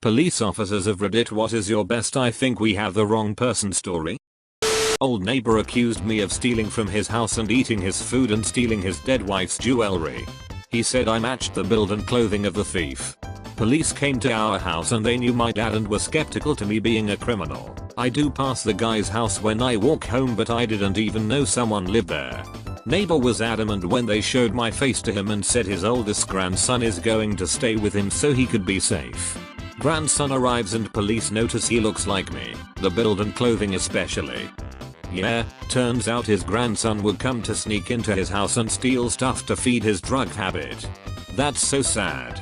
Police officers of Reddit, what is your best I think we have the wrong person story? Old neighbor accused me of stealing from his house and eating his food and stealing his dead wife's jewelry. He said I matched the build and clothing of the thief. Police came to our house and they knew my dad and were skeptical to me being a criminal. I do pass the guy's house when I walk home, but I didn't even know someone lived there. Neighbor was adamant when they showed my face to him and said his oldest grandson is going to stay with him so he could be safe. Grandson arrives and police notice he looks like me, the build and clothing especially. Yeah, turns out his grandson would come to sneak into his house and steal stuff to feed his drug habit. That's so sad.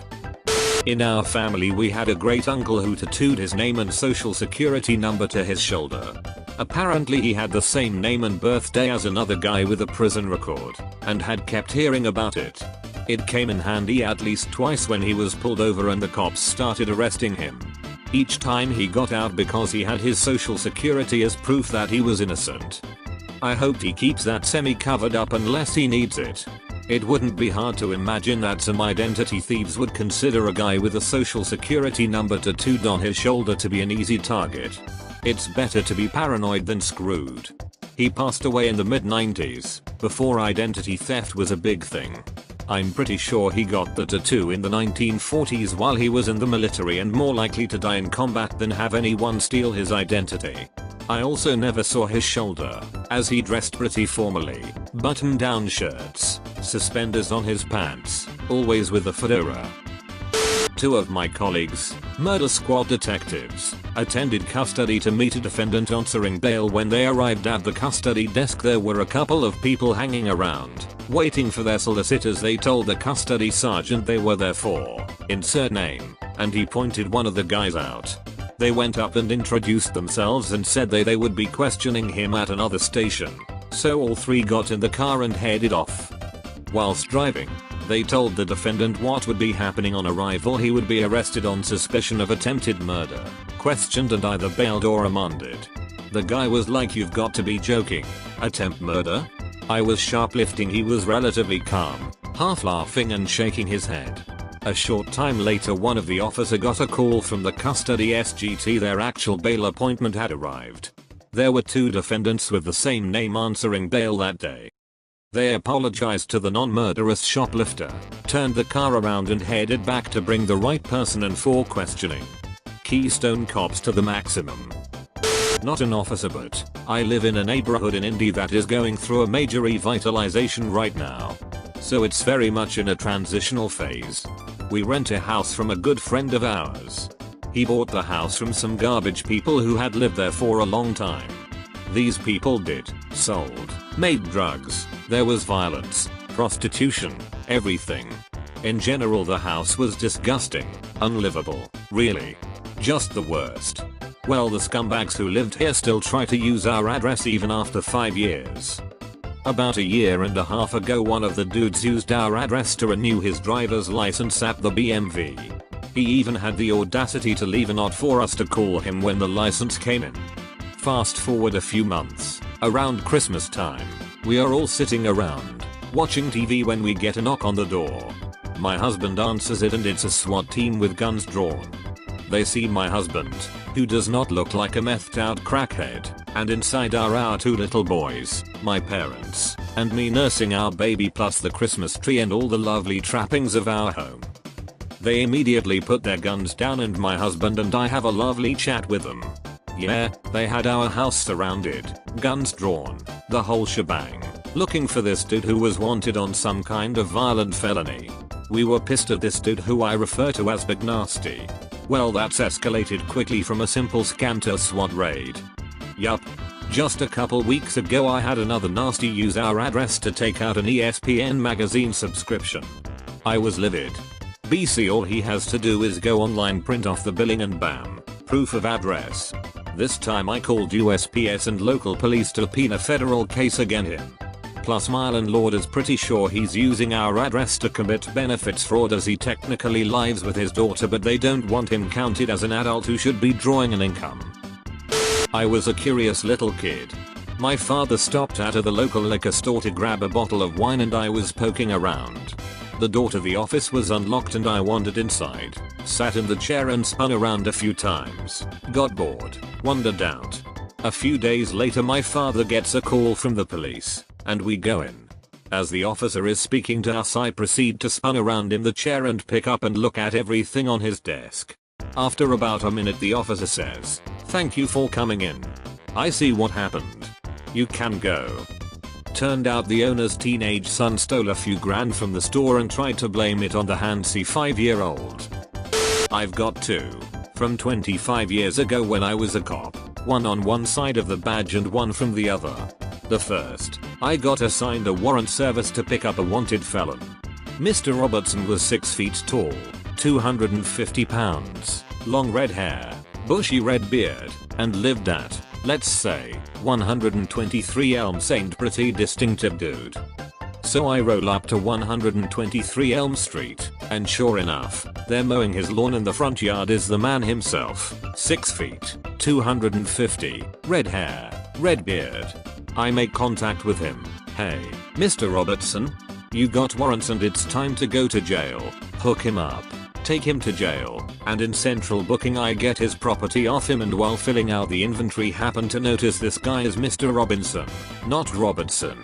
In our family we had a great uncle who tattooed his name and social security number to his shoulder. Apparently he had the same name and birthday as another guy with a prison record, and had kept hearing about it. It came in handy at least twice when he was pulled over and the cops started arresting him. Each time he got out because he had his social security as proof that he was innocent. I hope he keeps that semi-covered up unless he needs it. It wouldn't be hard to imagine that some identity thieves would consider a guy with a social security number tattooed on his shoulder to be an easy target. It's better to be paranoid than screwed. He passed away in the mid-90s, before identity theft was a big thing. I'm pretty sure he got the tattoo in the 1940s while he was in the military and more likely to die in combat than have anyone steal his identity. I also never saw his shoulder, as he dressed pretty formally, button-down shirts, suspenders on his pants, always with a fedora. Two of my colleagues, murder squad detectives, attended custody to meet a defendant answering bail. When they arrived at the custody desk there were a couple of people hanging around, waiting for their solicitors. They told the custody sergeant they were there for insert name, and he pointed one of the guys out. They went up and introduced themselves and said they would be questioning him at another station. So all three got in the car and headed off. Whilst driving, they told the defendant what would be happening on arrival. He would be arrested on suspicion of attempted murder, questioned and either bailed or remanded. The guy was like, "You've got to be joking. Attempt murder?" I was shoplifting. He was relatively calm, half laughing and shaking his head. A short time later one of the officer got a call from the custody SGT. Their actual bail appointment had arrived. There were two defendants with the same name answering bail that day. They apologized to the non-murderous shoplifter, turned the car around and headed back to bring the right person in for questioning. Keystone Cops to the maximum. Not an officer, but I live in a neighborhood in Indy that is going through a major revitalization right now. So it's very much in a transitional phase. We rent a house from a good friend of ours. He bought the house from some garbage people who had lived there for a long time. These people sold, made drugs, there was violence, prostitution, everything. In general the house was disgusting, unlivable, really. Just the worst. Well, the scumbags who lived here still try to use our address even after 5 years. About a year and a half ago one of the dudes used our address to renew his driver's license at the BMV. He even had the audacity to leave a note for us to call him when the license came in. Fast forward a few months, around Christmas time, we are all sitting around, watching TV when we get a knock on the door. My husband answers it and it's a SWAT team with guns drawn. They see my husband, who does not look like a methed out crackhead, and inside are our two little boys, my parents, and me nursing our baby plus the Christmas tree and all the lovely trappings of our home. They immediately put their guns down and my husband and I have a lovely chat with them. Yeah, they had our house surrounded, guns drawn, the whole shebang, looking for this dude who was wanted on some kind of violent felony. We were pissed at this dude who I refer to as Big Nasty. Well, that's escalated quickly from a simple scam to a SWAT raid. Yup. Just a couple weeks ago I had another nasty use our address to take out an ESPN magazine subscription. I was livid. BC, all he has to do is go online, print off the billing and bam, proof of address. This time I called USPS and local police to pin a federal case against him. Plus my landlord is pretty sure he's using our address to commit benefits fraud as he technically lives with his daughter, but they don't want him counted as an adult who should be drawing an income. I was a curious little kid. My father stopped at the local liquor store to grab a bottle of wine and I was poking around. The door to the office was unlocked and I wandered inside, sat in the chair and spun around a few times, got bored, wandered out. A few days later my father gets a call from the police, and we go in. As the officer is speaking to us I proceed to spun around in the chair and pick up and look at everything on his desk. After about a minute the officer says, "Thank you for coming in. I see what happened. You can go." Turned out the owner's teenage son stole a few grand from the store and tried to blame it on the handsy 5-year-old. I've got two. From 25 years ago when I was a cop, one on one side of the badge and one from the other. The first, I got assigned a warrant service to pick up a wanted felon. Mr. Robertson was 6 feet tall, 250 pounds, long red hair, bushy red beard, and lived at, let's say, 123 Elm St. Pretty distinctive dude. So I roll up to 123 Elm Street, and sure enough, there mowing his lawn in the front yard is the man himself, 6 feet, 250, red hair, red beard. I make contact with him. "Hey, Mr. Robertson? You got warrants and it's time to go to jail." Hook him up. Take him to jail, and in central booking I get his property off him, and while filling out the inventory happen to notice this guy is Mr. Robinson, not Robertson.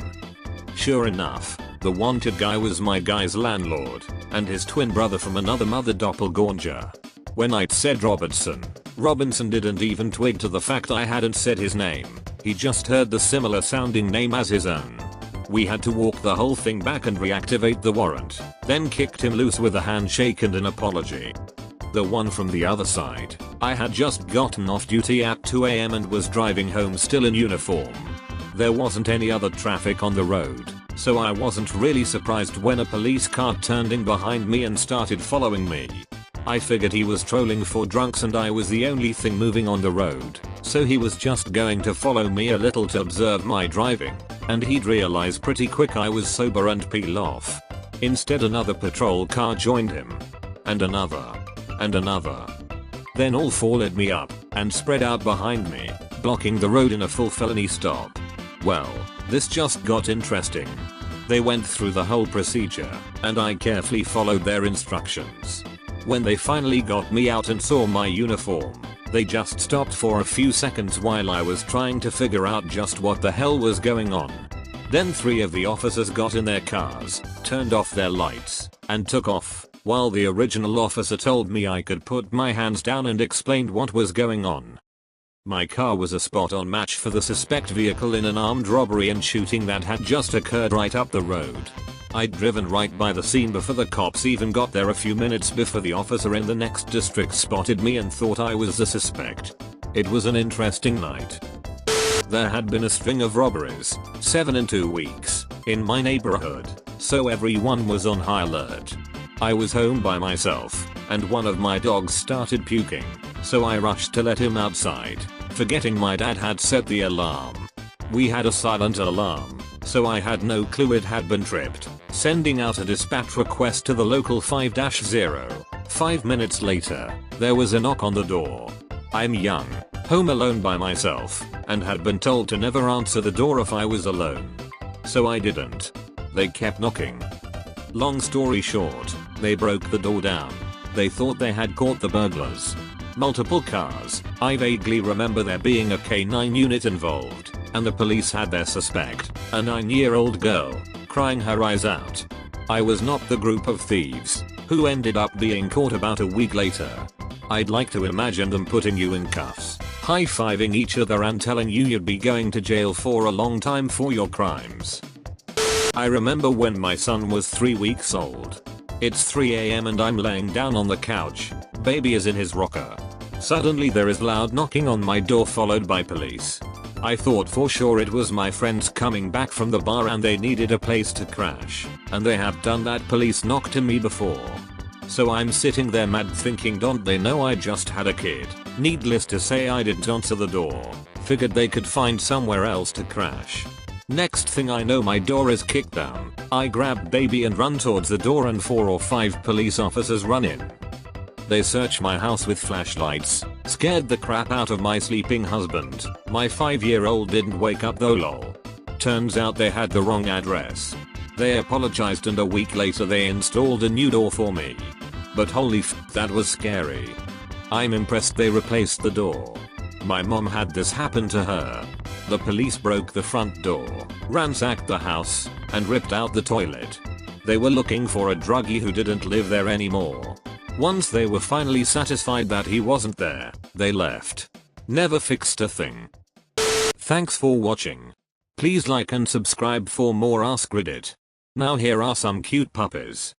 Sure enough, the wanted guy was my guy's landlord, and his twin brother from another mother doppelganger. When I'd said Robertson, Robinson didn't even twig to the fact I hadn't said his name, he just heard the similar sounding name as his own. We had to walk the whole thing back and reactivate the warrant, then kicked him loose with a handshake and an apology. The one from the other side, I had just gotten off duty at 2 AM and was driving home still in uniform. There wasn't any other traffic on the road, so I wasn't really surprised when a police car turned in behind me and started following me. I figured he was trolling for drunks and I was the only thing moving on the road, so he was just going to follow me a little to observe my driving, and he'd realize pretty quick I was sober and peel off. Instead another patrol car joined him. And another. And another. Then all followed me up and spread out behind me, blocking the road in a full felony stop. Well, this just got interesting. They went through the whole procedure, and I carefully followed their instructions. When they finally got me out and saw my uniform, they just stopped for a few seconds while I was trying to figure out just what the hell was going on. Then 3 of the officers got in their cars, turned off their lights, and took off, while the original officer told me I could put my hands down and explained what was going on. My car was a spot-on match for the suspect vehicle in an armed robbery and shooting that had just occurred right up the road. I'd driven right by the scene before the cops even got there a few minutes before the officer in the next district spotted me and thought I was the suspect. It was an interesting night. There had been a string of robberies, 7 in 2 weeks, in my neighborhood, so everyone was on high alert. I was home by myself, and one of my dogs started puking, so I rushed to let him outside, forgetting my dad had set the alarm. We had a silent alarm, so I had no clue it had been tripped, sending out a dispatch request to the local 5-0. 5 minutes later, there was a knock on the door. I'm young, home alone by myself, and had been told to never answer the door if I was alone. So I didn't. They kept knocking. Long story short, they broke the door down. They thought they had caught the burglars. Multiple cars. I vaguely remember there being a K9 unit involved, and the police had their suspect, a 9-year-old girl, crying her eyes out. I was not the group of thieves, who ended up being caught about a week later. I'd like to imagine them putting you in cuffs, high-fiving each other and telling you you'd be going to jail for a long time for your crimes. I remember when my son was 3 weeks old. It's 3 AM and I'm laying down on the couch, baby is in his rocker. Suddenly there is loud knocking on my door followed by police. I thought for sure it was my friends coming back from the bar and they needed a place to crash, and they have done that police knock to me before. So I'm sitting there mad thinking, don't they know I just had a kid? Needless to say I didn't answer the door, figured they could find somewhere else to crash. Next thing I know my door is kicked down. I grab baby and run towards the door and 4 or 5 police officers run in. They search my house with flashlights, scared the crap out of my sleeping husband. My 5-year-old didn't wake up though lol. Turns out they had the wrong address. They apologized and a week later they installed a new door for me. But holy that was scary. I'm impressed they replaced the door. My mom had this happen to her. The police broke the front door, ransacked the house, and ripped out the toilet. They were looking for a druggie who didn't live there anymore. Once they were finally satisfied that he wasn't there, they left. Never fixed a thing. Thanks for watching. Please like and subscribe for more Ask Reddit. Now here are some cute puppies.